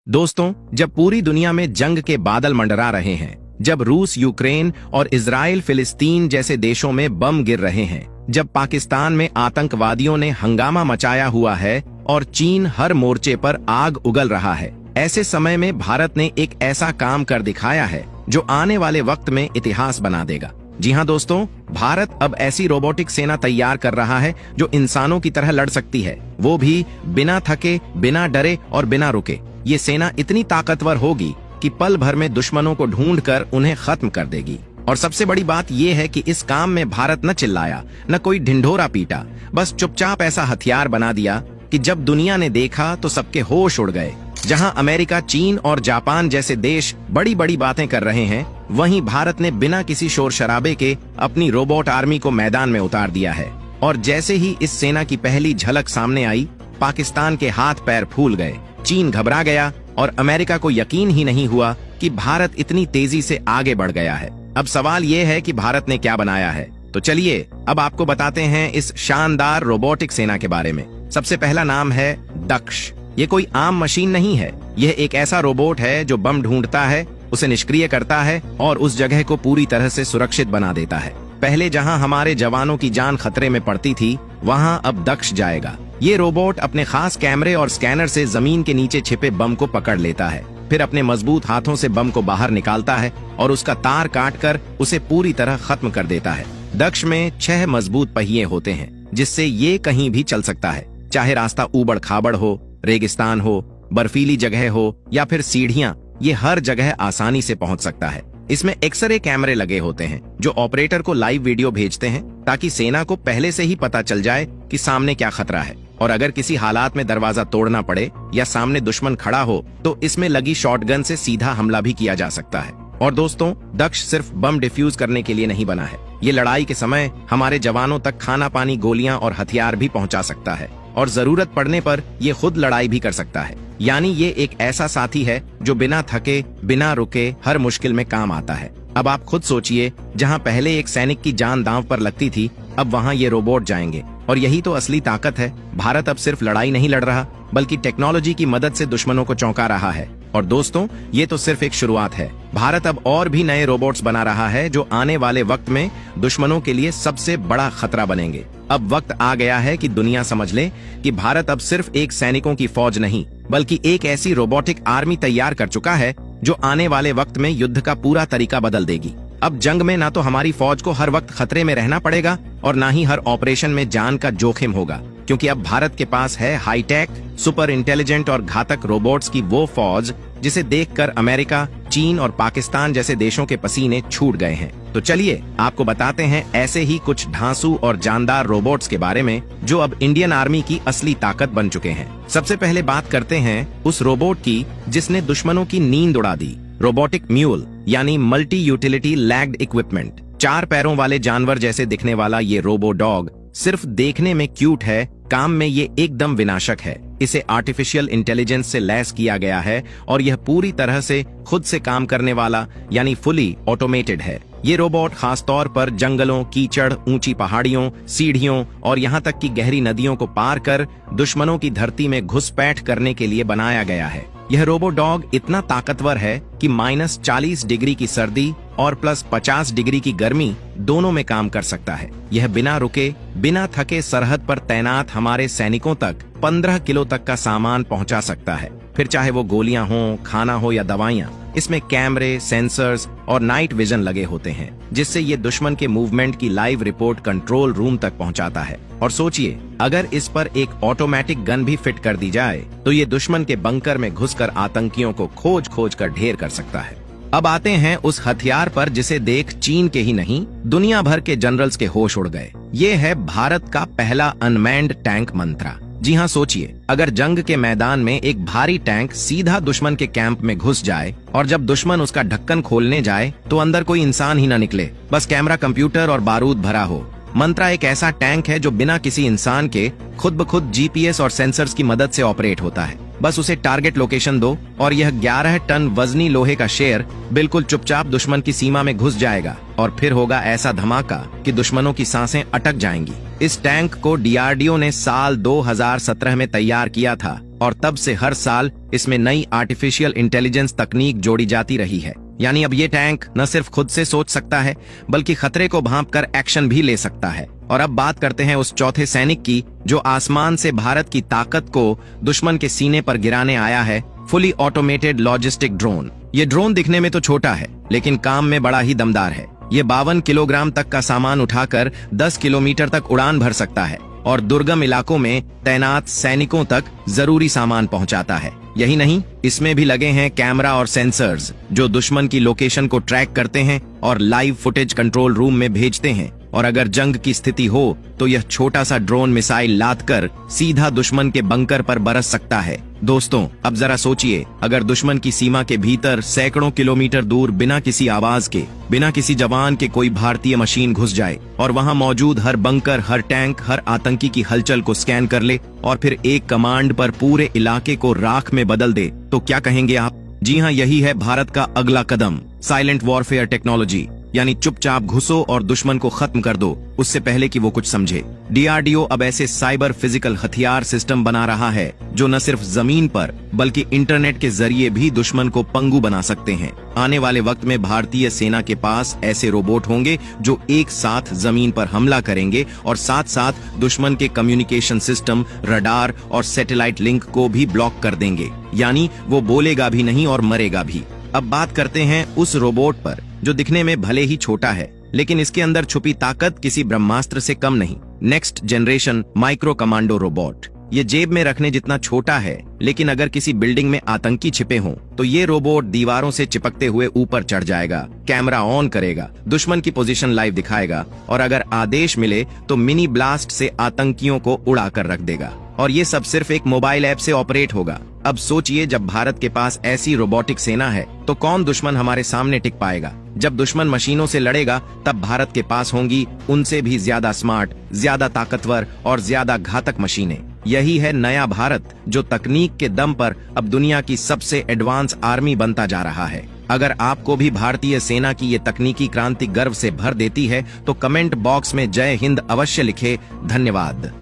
दोस्तों, जब पूरी दुनिया में जंग के बादल मंडरा रहे हैं, जब रूस यूक्रेन और इजराइल फिलिस्तीन जैसे देशों में बम गिर रहे हैं, जब पाकिस्तान में आतंकवादियों ने हंगामा मचाया हुआ है और चीन हर मोर्चे पर आग उगल रहा है, ऐसे समय में भारत ने एक ऐसा काम कर दिखाया है जो आने वाले वक्त में इतिहास बना देगा। जी हाँ दोस्तों, भारत अब ऐसी रोबोटिक सेना तैयार कर रहा है जो इंसानों की तरह लड़ सकती है, वो भी बिना थके, बिना डरे और बिना रुके। ये सेना इतनी ताकतवर होगी कि पल भर में दुश्मनों को ढूंढकर उन्हें खत्म कर देगी। और सबसे बड़ी बात यह है कि इस काम में भारत न चिल्लाया, न कोई ढिंढोरा पीटा, बस चुपचाप ऐसा हथियार बना दिया कि जब दुनिया ने देखा तो सबके होश उड़ गए। जहां अमेरिका, चीन और जापान जैसे देश बड़ी बड़ी बातें कर रहे हैं, वहीं भारत ने बिना किसी शोर शराबे के अपनी रोबोट आर्मी को मैदान में उतार दिया है। और जैसे ही इस सेना की पहली झलक सामने आई, पाकिस्तान के हाथ पैर फूल गए, चीन घबरा गया और अमेरिका को यकीन ही नहीं हुआ कि भारत इतनी तेजी से आगे बढ़ गया है। अब सवाल ये है कि भारत ने क्या बनाया है। तो चलिए अब आपको बताते हैं इस शानदार रोबोटिक सेना के बारे में। सबसे पहला नाम है दक्ष। ये कोई आम मशीन नहीं है, यह एक ऐसा रोबोट है जो बम ढूंढता है, उसे निष्क्रिय करता है और उस जगह को पूरी तरह से सुरक्षित बना देता है। पहले जहां हमारे जवानों की जान खतरे में पड़ती थी, वहां अब दक्ष जाएगा। ये रोबोट अपने खास कैमरे और स्कैनर से जमीन के नीचे छिपे बम को पकड़ लेता है, फिर अपने मजबूत हाथों से बम को बाहर निकालता है और उसका तार काटकर उसे पूरी तरह खत्म कर देता है। दक्ष में 6 मजबूत पहिए होते हैं, जिससे ये कहीं भी चल सकता है, चाहे रास्ता ऊबड़ खाबड़ हो, रेगिस्तान हो, बर्फीली जगह हो या फिर सीढ़ियां, ये हर जगह आसानी से पहुंच सकता है। इसमें एक्सरे कैमरे लगे होते हैं जो ऑपरेटर को लाइव वीडियो भेजते हैं, ताकि सेना को पहले से ही पता चल जाए कि सामने क्या खतरा है। और अगर किसी हालात में दरवाजा तोड़ना पड़े या सामने दुश्मन खड़ा हो, तो इसमें लगी शॉटगन से सीधा हमला भी किया जा सकता है। और दोस्तों, दक्ष सिर्फ बम डिफ्यूज करने के लिए नहीं बना है, ये लड़ाई के समय हमारे जवानों तक खाना पानी, गोलियां और हथियार भी पहुंचा सकता है और जरूरत पड़ने पर ये खुद लड़ाई भी कर सकता है। यानी ये एक ऐसा साथी है जो बिना थके, बिना रुके हर मुश्किल में काम आता है। अब आप खुद सोचिए, जहां पहले एक सैनिक की जान दांव पर लगती थी, अब वहां ये रोबोट जाएंगे। और यही तो असली ताकत है। भारत अब सिर्फ लड़ाई नहीं लड़ रहा, बल्कि टेक्नोलॉजी की मदद से दुश्मनों को चौंका रहा है। और दोस्तों, ये तो सिर्फ एक शुरुआत है। भारत अब और भी नए रोबोट्स बना रहा है जो आने वाले वक्त में दुश्मनों के लिए सबसे बड़ा खतरा बनेंगे। अब वक्त आ गया है कि दुनिया समझ ले कि भारत अब सिर्फ एक सैनिकों की फौज नहीं, बल्कि एक ऐसी रोबोटिक आर्मी तैयार कर चुका है जो आने वाले वक्त में युद्ध का पूरा तरीका बदल देगी। अब जंग में ना तो हमारी फौज को हर वक्त खतरे में रहना पड़ेगा और ना ही हर ऑपरेशन में जान का जोखिम होगा, क्योंकि अब भारत के पास है हाईटेक, सुपर इंटेलिजेंट और घातक रोबोट्स की वो फौज जिसे देखकर अमेरिका, चीन और पाकिस्तान जैसे देशों के पसीने छूट गए हैं। तो चलिए आपको बताते हैं ऐसे ही कुछ धांसू और जानदार रोबोट्स के बारे में जो अब इंडियन आर्मी की असली ताकत बन चुके हैं। सबसे पहले बात करते हैं उस रोबोट की जिसने दुश्मनों की नींद उड़ा दी। रोबोटिक म्यूल यानी मल्टी यूटिलिटी लैग्ड इक्विपमेंट। 4 पैरों वाले जानवर जैसे दिखने वाला ये रोबो डॉग सिर्फ देखने में क्यूट है, काम में ये एकदम विनाशक है। इसे आर्टिफिशियल इंटेलिजेंस से लैस किया गया है और यह पूरी तरह से खुद से काम करने वाला यानी फुली ऑटोमेटेड है। ये रोबोट खास तौर पर जंगलों, कीचड़, ऊंची पहाड़ियों, सीढ़ियों और यहाँ तक कि गहरी नदियों को पार कर दुश्मनों की धरती में घुसपैठ करने के लिए बनाया गया है। यह रोबो डॉग इतना ताकतवर है कि -40 डिग्री की सर्दी और +50 डिग्री की गर्मी दोनों में काम कर सकता है। यह बिना रुके, बिना थके सरहद पर तैनात हमारे सैनिकों तक 15 किलो तक का सामान पहुंचा सकता है। फिर चाहे वो गोलियां हों, खाना हो या दवाइयां, इसमें कैमरे, सेंसर्स और नाइट विजन लगे होते हैं, जिससे ये दुश्मन के मूवमेंट की लाइव रिपोर्ट कंट्रोल रूम तक पहुंचाता है। और सोचिए, अगर इस पर एक ऑटोमेटिक गन भी फिट कर दी जाए तो ये दुश्मन के बंकर में घुसकर आतंकियों को खोज खोज कर ढेर कर सकता है। अब आते हैं उस हथियार पर जिसे देख चीन के ही नहीं, दुनिया भर के जनरल्स के होश उड़ गए। ये है भारत का पहला अनमैन्ड टैंक मंत्रा। जी हाँ, सोचिए, अगर जंग के मैदान में एक भारी टैंक सीधा दुश्मन के कैंप में घुस जाए और जब दुश्मन उसका ढक्कन खोलने जाए तो अंदर कोई इंसान ही न निकले, बस कैमरा, कंप्यूटर और बारूद भरा हो। मंत्रा एक ऐसा टैंक है जो बिना किसी इंसान के खुद ब खुद जीपीएस और सेंसर्स की मदद से ऑपरेट होता है। बस उसे टारगेट लोकेशन दो और यह 11 टन वजनी लोहे का शेर बिल्कुल चुपचाप दुश्मन की सीमा में घुस जाएगा और फिर होगा ऐसा धमाका कि दुश्मनों की सांसें अटक जाएंगी। इस टैंक को डीआरडीओ ने साल 2017 में तैयार किया था और तब से हर साल इसमें नई आर्टिफिशियल इंटेलिजेंस तकनीक जोड़ी जाती रही है। यानी अब ये टैंक न सिर्फ खुद से सोच सकता है बल्कि खतरे को भांपकर एक्शन भी ले सकता है। और अब बात करते हैं उस चौथे सैनिक की जो आसमान से भारत की ताकत को दुश्मन के सीने पर गिराने आया है, फुली ऑटोमेटेड लॉजिस्टिक ड्रोन। ये ड्रोन दिखने में तो छोटा है लेकिन काम में बड़ा ही दमदार है। ये 52 किलोग्राम तक का सामान उठाकर 10 किलोमीटर तक उड़ान भर सकता है और दुर्गम इलाकों में तैनात सैनिकों तक जरूरी सामान पहुंचाता है। यही नहीं, इसमें भी लगे हैं कैमरा और सेंसर्स जो दुश्मन की लोकेशन को ट्रैक करते हैं और लाइव फुटेज कंट्रोल रूम में भेजते हैं। और अगर जंग की स्थिति हो तो यह छोटा सा ड्रोन मिसाइल लादकर सीधा दुश्मन के बंकर पर बरस सकता है। दोस्तों, अब जरा सोचिए, अगर दुश्मन की सीमा के भीतर सैकड़ों किलोमीटर दूर बिना किसी आवाज के, बिना किसी जवान के कोई भारतीय मशीन घुस जाए और वहां मौजूद हर बंकर, हर टैंक, हर आतंकी की हलचल को स्कैन कर ले और फिर एक कमांड पर पूरे इलाके को राख में बदल दे, तो क्या कहेंगे आप? जी हाँ, यही है भारत का अगला कदम, साइलेंट वॉरफेयर टेक्नोलॉजी। यानी चुपचाप घुसो और दुश्मन को खत्म कर दो उससे पहले कि वो कुछ समझे। DRDO अब ऐसे साइबर फिजिकल हथियार सिस्टम बना रहा है जो न सिर्फ जमीन पर बल्कि इंटरनेट के जरिए भी दुश्मन को पंगु बना सकते हैं। आने वाले वक्त में भारतीय सेना के पास ऐसे रोबोट होंगे जो एक साथ जमीन पर हमला करेंगे और साथ साथ दुश्मन के कम्युनिकेशन सिस्टम, रडार और सैटेलाइट लिंक को भी ब्लॉक कर देंगे। यानी वो बोलेगा भी नहीं और मरेगा भी। अब बात करते हैं उस रोबोट पर जो दिखने में भले ही छोटा है लेकिन इसके अंदर छुपी ताकत किसी ब्रह्मास्त्र से कम नहीं। Next generation micro commando robot. ये जेब में रखने जितना छोटा है लेकिन अगर किसी बिल्डिंग में आतंकी छिपे हों तो ये रोबोट दीवारों से चिपकते हुए ऊपर चढ़ जाएगा, कैमरा ऑन करेगा, दुश्मन की पोजीशन लाइव दिखाएगा और अगर आदेश मिले तो मिनी ब्लास्ट से आतंकियों को उड़ा कर रख देगा। और ये सब सिर्फ एक मोबाइल ऐप से ऑपरेट होगा। अब सोचिए, जब भारत के पास ऐसी रोबोटिक सेना है तो कौन दुश्मन हमारे सामने टिक पाएगा? जब दुश्मन मशीनों से लड़ेगा तब भारत के पास होंगी उनसे भी ज्यादा स्मार्ट, ज्यादा ताकतवर और ज्यादा घातक मशीनें। यही है नया भारत जो तकनीक के दम पर अब दुनिया की सबसे एडवांस आर्मी बनता जा रहा है। अगर आपको भी भारतीय सेना की ये तकनीकी क्रांति गर्व से भर देती है तो कमेंट बॉक्स में जय हिंद अवश्य लिखे। धन्यवाद।